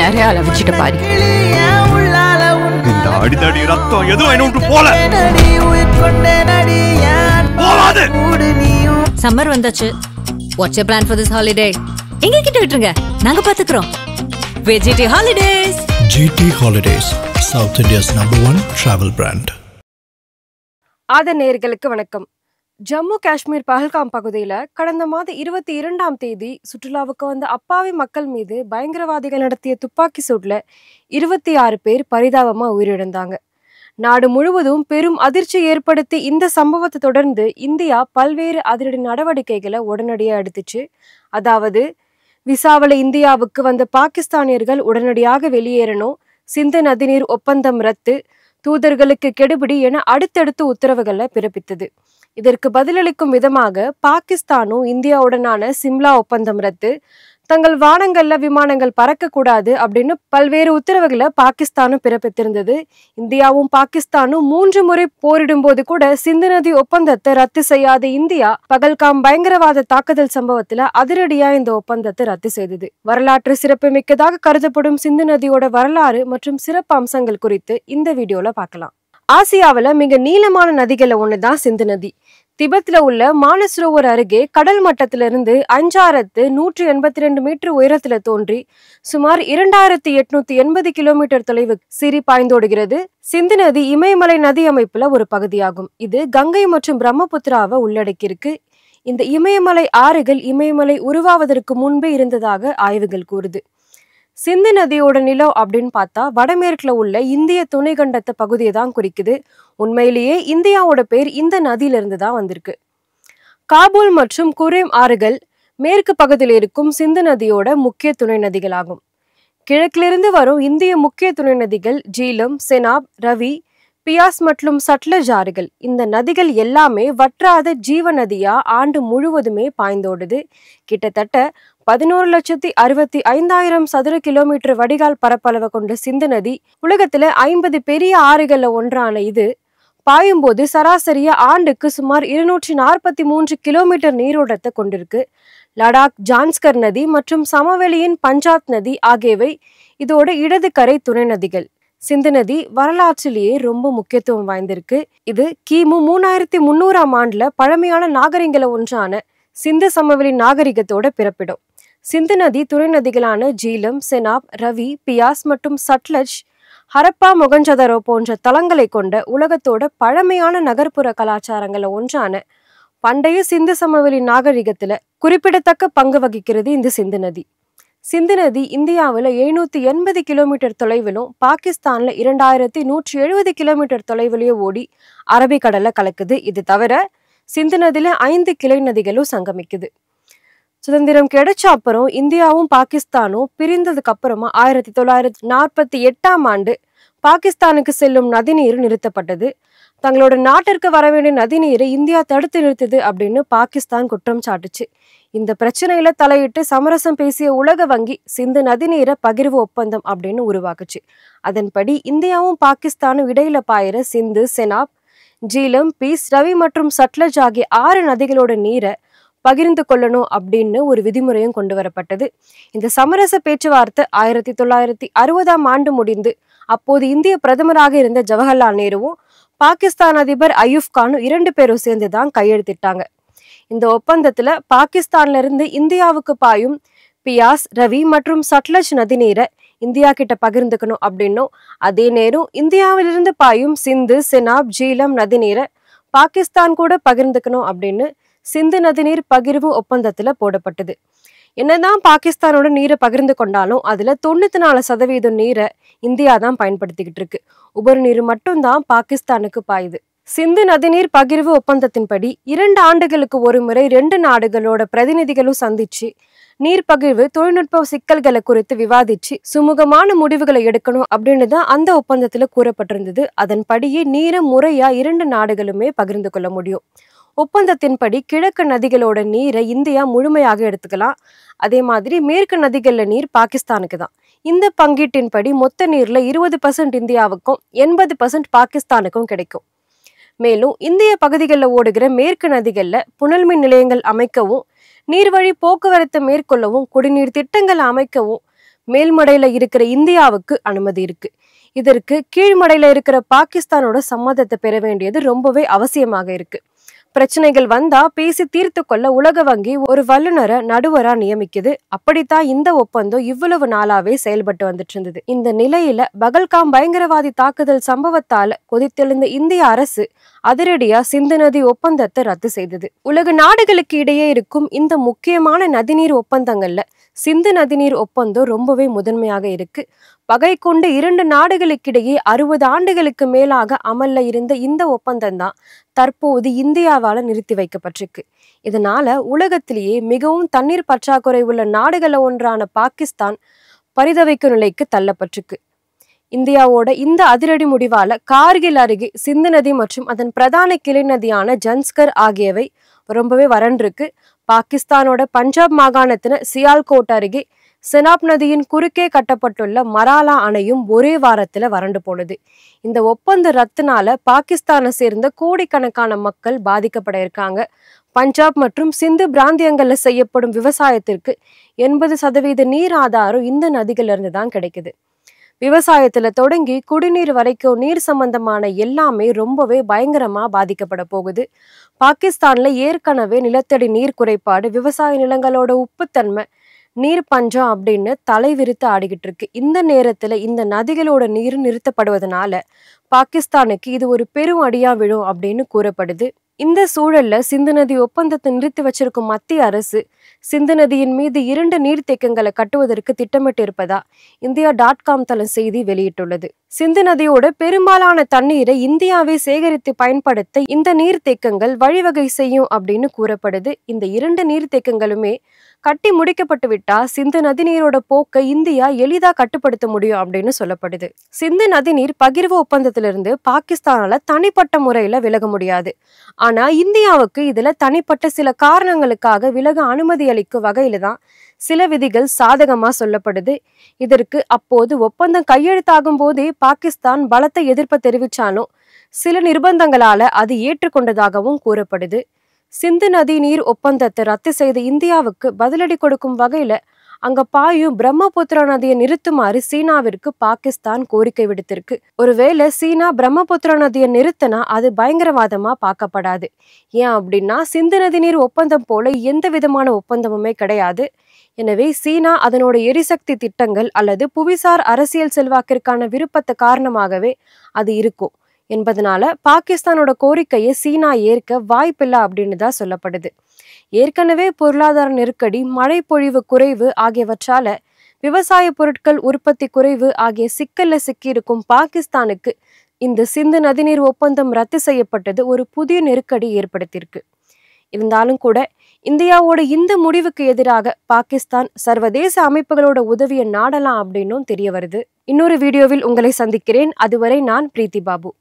நிறைய வச்சுட்டு பாரு. இந்த அடிதடி ரத்தம் எதுவும் என்ன விட்டு போல. சம்மர் வந்தாச்சு. What's your plan for this holiday? எங்க கிட்ட விட்டுருங்க, நாங்க பாத்துக்கிறோம். GT Holidays. GT Holidays, South India's #1 travel brand. ஆத நேயர்களுக்கு வணக்கம். ஜம்மு காஷ்மீர் பஹல்காம் பகுதியில் கடந்த மாதம் 22ஆம் தேதி சுற்றுலாவுக்கு வந்த அப்பாவி மக்கள் மீது பயங்கரவாதிகள் நடத்திய துப்பாக்கி சூட்டில் 26 பேர் பரிதாபமாக உயிரிழந்தாங்க. நாடு முழுவதும் பெரும் அதிர்ச்சி ஏற்படுத்தி இந்த சம்பவத்தை தொடர்ந்து இந்தியா பல்வேறு அதிரடி நடவடிக்கைகளை உடனடியாக எடுத்துச்சு. அதாவது விசாவில் இந்தியாவுக்கு வந்த பாகிஸ்தானியர்கள் உடனடியாக வெளியேறணும், சிந்து நதிநீர் ஒப்பந்தம் ரத்து, தூதர்களுக்கு கெடுபிடி என அடுத்தடுத்து உத்தரவுகளை பிறப்பித்தது. இதற்கு பதிலளிக்கும் விதமாக பாகிஸ்தானும் இந்தியாவுடனான சிம்லா ஒப்பந்தம் ரத்து, தங்கள் வானங்கள்ல விமானங்கள் பறக்கக்கூடாது அப்படின்னு பல்வேறு உத்தரவுகளை பாகிஸ்தானும் பிறப்பித்திருந்தது. இந்தியாவும் பாகிஸ்தானும் 3 முறை போரிடும் போது கூட சிந்து நதி ஒப்பந்தத்தை ரத்து செய்யாத இந்தியா பகல்காம் பயங்கரவாத தாக்குதல் சம்பவத்துல அதிரடியா இந்த ஒப்பந்தத்தை ரத்து செய்தது. வரலாற்று சிறப்புமிக்கதாக கருதப்படும் சிந்து நதியோட வரலாறு மற்றும் சிறப்பு அம்சங்கள் குறித்து இந்த வீடியோல பார்க்கலாம். ஆசியாவில் மிக நீளமான நதிகளை ஒண்ணுதான் சிந்து நதி. திபெத்ல உள்ள மானசரோவர் அருகே கடல் மட்டத்திலிருந்து 5182 மீட்டர் உயரத்துல தோன்றி சுமார் 2880 கிலோமீட்டர் தொலைவு சீறி பாய்ந்தோடுகிறது. சிந்து நதி இமயமலை நதி அமைப்புல ஒரு பகுதியாகும். இது கங்கை மற்றும் பிரம்மபுத்திராவை உள்ளடக்கியிருக்கு. இந்த இமயமலை ஆறுகள் இமயமலை உருவாவதற்கு முன்பே இருந்ததாக ஆய்வுகள் கூறுது. சிந்து நதியோட நிலம் அப்படின்னு பார்த்தா வடமேற்குல உள்ள இந்திய துணை கண்டத்த பகுதியை தான் குறிக்குது. உண்மையிலேயே இந்தியாவோட பேர் இந்த நதியிலிருந்து தான் வந்திருக்கு. காபூல் மற்றும் குரேம் ஆறுகள் மேற்கு பகுதியில் இருக்கும் சிந்து நதியோட முக்கிய துணை நதிகளாகும். கிழக்கிலிருந்து வரும் இந்திய முக்கிய துணை நதிகள் ஜீலம், செனாப், ரவி, பியாஸ் மற்றும் சட்லஜ் ஆறுகள். இந்த நதிகள் எல்லாமே வற்றாத ஜீவ நதியா ஆண்டு முழுவதுமே பாய்ந்தோடுது. கிட்டத்தட்ட 11,65,000 சதுர கிலோமீட்டர் வடிகால் பரப்பளவை கொண்ட சிந்து நதி உலகத்துல 50 பெரிய ஆறுகள்ல ஒன்றான இது பாயும்போது சராசரியா ஆண்டுக்கு சுமார் 243 கிலோமீட்டர் நீரோட்டத்தை கொண்டிருக்கு. லடாக் ஜான்ஸ்கர் நதி மற்றும் சமவெளியின் பஞ்சாத் நதி ஆகியவை இதோட இடது கரை துணை நதிகள். சிந்து நதி வரலாற்றிலேயே ரொம்ப முக்கியத்துவம் வாய்ந்திருக்கு. இது கிமு 3300ஆம் ஆண்டுல பழமையான நாகரிகங்கள ஒன்றான சிந்து சமவெளி நாகரிகத்தோட பிறப்பிடும். சிந்து நதி துணை நதிகளான ஜீலம், செனாப், ரவி, பியாஸ் மற்றும் சட்லஜ், ஹரப்பா, மொகஞ்சதரோ போன்ற தளங்களை கொண்ட உலகத்தோட பழமையான நகர்ப்புற கலாச்சாரங்கள ஒன்றான பண்டைய சிந்து சமவெளி நாகரிகத்துல குறிப்பிடத்தக்க பங்கு வகிக்கிறது இந்த சிந்து நதி. சிந்து நதி இந்தியாவில் 780 கிலோமீட்டர் தொலைவிலும் பாகிஸ்தான்ல 2170 கிலோமீட்டர் தொலைவிலேயே ஓடி அரபிக்கடலை கலக்குது. இது தவிர சிந்து நதியில 5 கிளை நதிகளும் சங்கமிக்குது. சுதந்திரம் கிடைச்ச அப்புறம் இந்தியாவும் பாகிஸ்தானும் பிரிந்ததுக்கு அப்புறமா 1948ஆம் ஆண்டு பாகிஸ்தானுக்கு செல்லும் நதிநீர் நிறுத்தப்பட்டது. தங்களோட நாட்டிற்கு வர வேண்டிய நதிநீரை இந்தியா தடுத்து நிறுத்துது அப்படின்னு பாகிஸ்தான் குற்றம் சாட்டுச்சு. இந்த பிரச்சனையில தலையிட்டு சமரசம் பேசிய உலக வங்கி சிந்து நதிநீரை பகிர்வு ஒப்பந்தம் அப்படின்னு உருவாக்குச்சு. அதன்படி இந்தியாவும் பாகிஸ்தானும் இடையில பாயிற சிந்து, செனாப், ஜீலம், பீஸ், ரவி மற்றும் சட்லஜ் ஆகிய 6 நதிகளோட நீரை பகிர்ந்து கொள்ளணும் அப்படின்னு ஒரு விதிமுறையும் கொண்டு வரப்பட்டது. இந்த சமரச பேச்சுவார்த்தை 1960ஆம் ஆண்டு முடிந்து அப்போது இந்திய பிரதமராக இருந்த ஜவஹர்லால் நேருவும் பாகிஸ்தான் அதிபர் அயூப் கானும் 2 பேரும் சேர்ந்துதான் கையெழுத்திட்டாங்க. இந்த ஒப்பந்தத்துல பாகிஸ்தான்ல இருந்து இந்தியாவுக்கு பாயும் பியாஸ், ரவி மற்றும் சட்லஜ் நதிநீரை இந்தியா கிட்ட பகிர்ந்துக்கணும் அப்படின்னும், அதே நேரம் இந்தியாவிலிருந்து பாயும் சிந்து, செனாப், ஜீலம் நதிநீரை பாகிஸ்தான் கூட பகிர்ந்துக்கணும் அப்படின்னு சிந்து நதிநீர் பகிர்வு ஒப்பந்தத்துல போடப்பட்டது. என்னதான் பாகிஸ்தானோட நீரை பகிர்ந்து கொண்டாலும் அதுல 94% நீரை இந்தியா தான் பயன்படுத்திக்கிட்டு இருக்கு. உபரி நீர் மட்டும்தான் பாகிஸ்தானுக்கு பாயுது. சிந்து நதிநீர் பகிர்வு ஒப்பந்தத்தின்படி 2 ஆண்டுகளுக்கு ஒரு முறை 2 நாடுகளோட பிரதிநிதிகளும் சந்திச்சு நீர் பகிர்வு தொழில்நுட்ப சிக்கல்களை குறித்து விவாதிச்சு சுமூகமான முடிவுகளை எடுக்கணும் அப்படின்னு தான் அந்த ஒப்பந்தத்துல கூறப்பட்டிருந்தது. அதன்படியே நீரை முறையா 2 நாடுகளுமே பகிர்ந்து கொள்ள முடியும். ஒப்பந்தத்தின்படி கிழக்கு நதிகளோட நீரை இந்தியா முழுமையாக எடுத்துக்கலாம். அதே மாதிரி மேற்கு நதிகள்ல நீர் பாகிஸ்தானுக்கு தான். இந்த பங்கீட்டின்படி மொத்த நீர்ல 20% இந்தியாவுக்கும் 80% பாகிஸ்தானுக்கும் கிடைக்கும். மேலும் இந்திய பகுதிகளில் ஓடுகிற மேற்கு நதிகள்ல புனல் நிலையங்கள் அமைக்கவும், நீர்வழி போக்குவரத்தை மேற்கொள்ளவும், குடிநீர் திட்டங்கள் அமைக்கவும், மேல்மடையில இருக்கிற இந்தியாவுக்கு அனுமதி இருக்கு. இதற்கு கீழ்மடையில இருக்கிற பாகிஸ்தானோட சம்மதத்தை பெற வேண்டியது ரொம்பவே அவசியமாக இருக்கு. பிரச்சனைகள் வந்தா பேசி தீர்த்து கொள்ள உலக வங்கி ஒரு வல்லுநரை நடுவரா நியமிக்குது. அப்படித்தான் இந்த ஒப்பந்தம் இவ்வளவு நாளாவே செயல்பட்டு வந்துட்டு இருந்தது. இந்த நிலையில பகல்காம் பயங்கரவாதி தாக்குதல் சம்பவத்தால கொதித்தெழுந்த இந்திய அரசு அதிரடியா சிந்து நதி ஒப்பந்தத்தை ரத்து செய்தது. உலக நாடுகளுக்கு இடையே இருக்கும் இந்த முக்கியமான நதிநீர் ஒப்பந்தங்கள்ல சிந்து நதிநீர் ஒப்பந்தம் ரொம்பவே முதன்மையாக இருக்கு. பகை கொண்டு 2 நாடுகளுக்கிடையே 60 ஆண்டுகளுக்கு மேலாக அமல்ல இருந்த இந்த ஒப்பந்தம் தான் தற்போது இந்தியாவால நிறுத்தி வைக்கப்பட்டிருக்கு. இதனால உலகத்திலேயே மிகவும் தண்ணீர் பற்றாக்குறை உள்ள நாடுகள ஒன்றான பாகிஸ்தான் பரிதவிக்கும் நிலைக்கு தள்ளப்பட்டிருக்கு. இந்தியாவோட இந்த அதிரடி முடிவால கார்கில் அருகே சிந்து நதி மற்றும் அதன் பிரதான கிளை நதியான ஜன்ஸ்கர் ஆகியவை ரொம்பவே வறண்டிருக்கு. பாகிஸ்தானோட பஞ்சாப் மாகாணத்தின சியால்கோட் அருகே செனாப் நதியின் குறுக்கே கட்டப்பட்டுள்ள மராலா அணையும் ஒரே வாரத்துல வறண்டு போனது. இந்த ஒப்பந்த ரத்துனால பாகிஸ்தானை சேர்ந்த கோடிக்கணக்கான மக்கள் பாதிக்கப்பட இருக்காங்க. பஞ்சாப் மற்றும் சிந்து பிராந்தியங்கள்ல செய்யப்படும் விவசாயத்திற்கு 80% நீர் ஆதாரம் இந்த நதிகள்ல இருந்து தான் கிடைக்குது. விவசாயத்துல தொடங்கி குடிநீர் வரைக்கும் நீர் சம்பந்தமான எல்லாமே ரொம்பவே பயங்கரமா பாதிக்கப்பட போகுது. பாகிஸ்தான்ல ஏற்கனவே நிலத்தடி நீர் குறைபாடு, விவசாய நிலங்களோட உப்புத்தன்மை, நீர் பஞ்சம் அப்படின்னு தலைவிரித்து ஆடிக்கிட்டு இருக்கு. இந்த நேரத்துல இந்த நதிகளோட நீர் நிறுத்தப்படுவதனால பாகிஸ்தானுக்கு இது ஒரு பெரும் அடியா விழும் அப்படின்னு கூறப்படுது. இந்த சூழல்ல சிந்து நதி ஒப்பந்தத்தை நிறுத்தி வச்சிருக்கும் மத்திய அரசு சிந்து நதியின் மீது 2 நீர்த்தேக்கங்களை கட்டுவதற்கு திட்டமிட்டு இருப்பதா India.com தளம் செய்தி வெளியிட்டுள்ளது. சிந்து நதியோட பெரும்பாலான தண்ணீரை இந்தியாவை சேகரித்து பயன்படுத்த இந்த நீர்த்தேக்கங்கள் வழிவகை செய்யும் அப்படின்னு கூறப்படுது. இந்த 2 நீர்த்தேக்கங்களுமே கட்டி முடிக்கப்பட்டு விட்டா சிந்து நதி நீரோட போக்கை இந்தியா எளிதா கட்டுப்படுத்த முடியும் அப்படின்னு சொல்லப்படுது. சிந்து நதி நீர் பகிர்வு ஒப்பந்தத்திலிருந்து பாகிஸ்தானால தனிப்பட்ட முறையில விலக முடியாது. ஆனா இந்தியாவுக்கு இதுல தனிப்பட்ட சில காரணங்களுக்காக விலக அனுமதி அளிக்கும் வகையில தான் சில விதிகள் சாதகமா சொல்லப்படுது. இதற்கு அப்போது ஒப்பந்தம் கையெழுத்தாகும் போதே பாகிஸ்தான் பலத்த எதிர்ப்பை தெரிவிச்சாலும் சில நிர்பந்தங்களால அது ஏற்றுக்கொண்டதாகவும் கூறப்படுது. சிந்து நதி நீர் ஒப்பந்தத்தை ரத்து செய்த இந்தியாவுக்கு பதிலடி கொடுக்கும் வகையில அங்க பாயும் பிரம்மபுத்திரா நதியை நிறுத்துமாறு சீனாவிற்கு பாகிஸ்தான் கோரிக்கை விடுத்திருக்கு. ஒருவேளை சீனா பிரம்மபுத்திரா நதியை நிறுத்தினா அது பயங்கரவாதமா பார்க்கப்படாது. ஏன் அப்படின்னா சிந்து நதி நீர் ஒப்பந்தம் போல எந்த விதமான ஒப்பந்தமுமே கிடையாது. எனவே சீனா அதனோட எரிசக்தி திட்டங்கள் அல்லது புவிசார் அரசியல் செல்வாக்கிற்கான விருப்பத்தை காரணமாகவே அது இருக்கும் என்பதனால பாகிஸ்தானோட கோரிக்கையை சீனா ஏற்க வாய்ப்பில்லை அப்படின்னு தான் சொல்லப்படுது. ஏற்கனவே பொருளாதார நெருக்கடி, மழை பொழிவு குறைவு ஆகியவற்றால விவசாய பொருட்கள் உற்பத்தி குறைவு ஆகிய சிக்கல்ல சிக்கியிருக்கும் பாகிஸ்தானுக்கு இந்த சிந்து நதிநீர் ஒப்பந்தம் ரத்து செய்யப்பட்டது ஒரு புதிய நெருக்கடி ஏற்படுத்தியிருக்கு. இருந்தாலும் கூட இந்தியாவோட இந்த முடிவுக்கு எதிராக பாகிஸ்தான் சர்வதேச அமைப்புகளோட உதவியை நாடலாம் அப்படின்னும் தெரிய வருது. இன்னொரு வீடியோவில் உங்களை சந்திக்கிறேன். அதுவரை நான் பிரீத்தி பாபு.